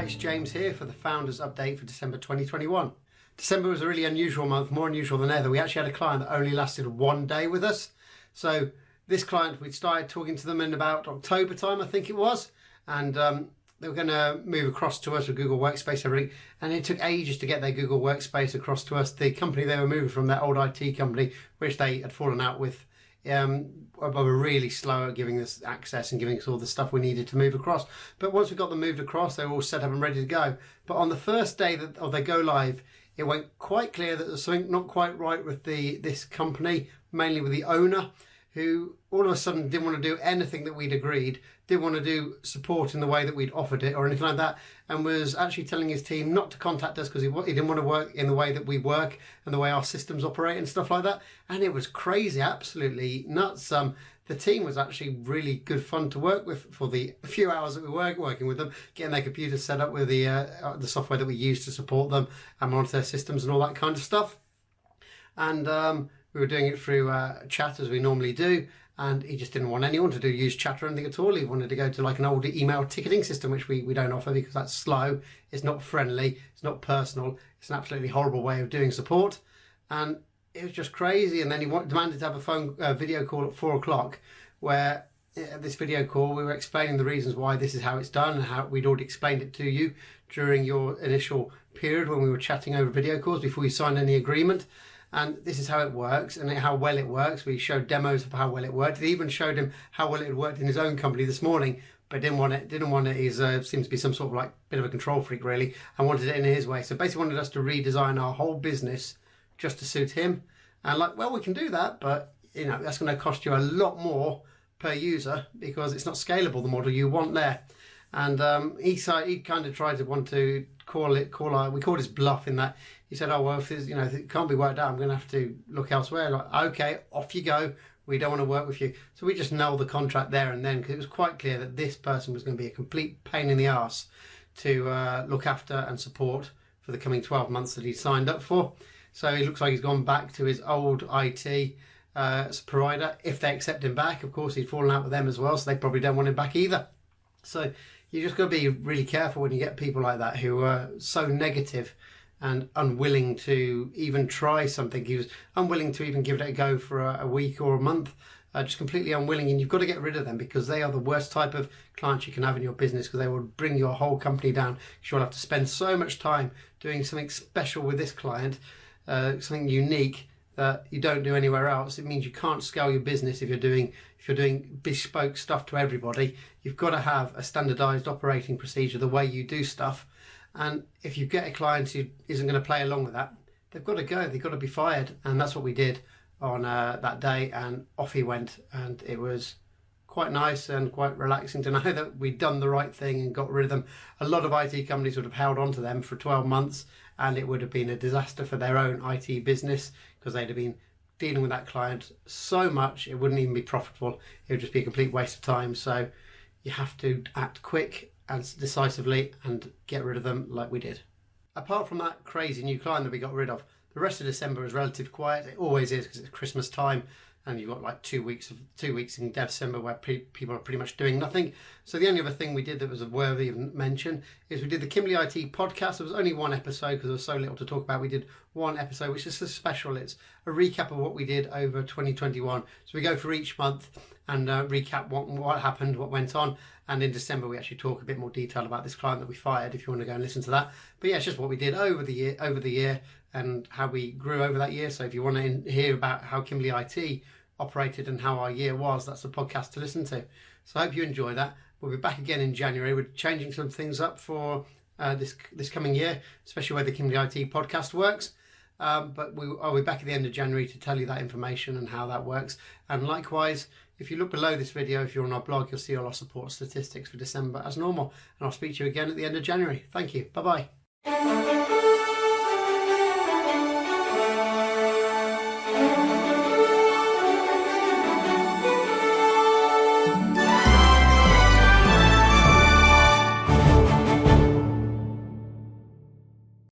Hi, it's James here for the Founders Update for December 2021. December was a really unusual month, more unusual than ever. We actually had a client that only lasted one day with us. So this client, we started talking to them in about October time, I think it was, and they were going to move across to us with Google Workspace, everything, and it took ages to get their Google Workspace across to us. The company they were moving from, their old IT company, which they had fallen out with, were really slow at giving us access and giving us all the stuff we needed to move across. But once we got them moved across, they were all set up and ready to go. But on the first day of their go live, it went quite clear that there was something not quite right with this company, mainly with the owner, who all of a sudden didn't want to do anything that we'd agreed, didn't want to do support in the way that we'd offered it or anything like that, and was actually telling his team not to contact us because he didn't want to work in the way that we work and the way our systems operate and stuff like that. And it was crazy, absolutely nuts. The team was actually really good fun to work with for the few hours that we were working with them, getting their computers set up with the software that we use to support them and monitor their systems and all that kind of stuff. And we were doing it through chat as we normally do, and he just didn't want anyone to use chat or anything at all. He wanted to go to like an old email ticketing system, which we don't offer because that's slow, it's not friendly, it's not personal, it's an absolutely horrible way of doing support. And it was just crazy. And then he demanded to have a video call at 4 o'clock, where this video call we were explaining the reasons why this is how it's done and how we'd already explained it to you during your initial period when we were chatting over video calls before you signed any agreement. And this is how it works and how well it works. We showed demos of how well it worked. It even showed him how well it had worked in his own company this morning, but didn't want it. He seems to be some sort of like bit of a control freak really, and wanted it in his way. So basically wanted us to redesign our whole business just to suit him. And like, well, we can do that, but you know, that's going to cost you a lot more per user because it's not scalable, the model you want there. And he kind of tried to we called his bluff in that he said, oh, well, if it can't be worked out, I'm going to have to look elsewhere. Like, okay, off you go. We don't want to work with you. So we just nulled the contract there and then because it was quite clear that this person was going to be a complete pain in the arse to look after and support for the coming 12 months that he signed up for. So he looks like he's gone back to his old IT provider. If they accept him back, of course, he'd fallen out with them as well, so they probably don't want him back either. So you just got to be really careful when you get people like that who are so negative and unwilling to even try something. He was unwilling to even give it a go for a week or a month, just completely unwilling. And you've got to get rid of them because they are the worst type of clients you can have in your business because they will bring your whole company down. You'll have to spend so much time doing something special with this client, something unique that you don't do anywhere else. It means you can't scale your business if you're doing bespoke stuff to everybody. You've got to have a standardized operating procedure, the way you do stuff. And if you get a client who isn't going to play along with that, they've got to go. They've got to be fired. And that's what we did on that day. And off he went. And it was quite nice and quite relaxing to know that we'd done the right thing and got rid of them. A lot of IT companies would have held on to them for 12 months and it would have been a disaster for their own IT business because they'd have been dealing with that client so much it wouldn't even be profitable. It would just be a complete waste of time. So you have to act quick and decisively and get rid of them like we did. Apart from that crazy new client that we got rid of, the rest of December was relatively quiet. It always is because it's Christmas time and you've got like 2 weeks in December where people are pretty much doing nothing. So the only other thing we did that was worthy of mention is we did the Kimberley IT podcast. There was only one episode because there was so little to talk about. We did one episode, which is a special. It's a recap of what we did over 2021. So we go for each month and recap what happened, what went on. And in December, we actually talk a bit more detail about this client that we fired, if you want to go and listen to that. But yeah, it's just what we did over the year and how we grew over that year. So if you want to hear about how Kimberley IT operated and how our year was, that's a podcast to listen to. So I hope you enjoy that. We'll be back again in January. We're changing some things up for this coming year, especially where the Kimberley IT podcast works. But I'll be back at the end of January to tell you that information and how that works. And likewise, if you look below this video, if you're on our blog, you'll see all our support statistics for December as normal. And I'll speak to you again at the end of January. Thank you. Bye-bye.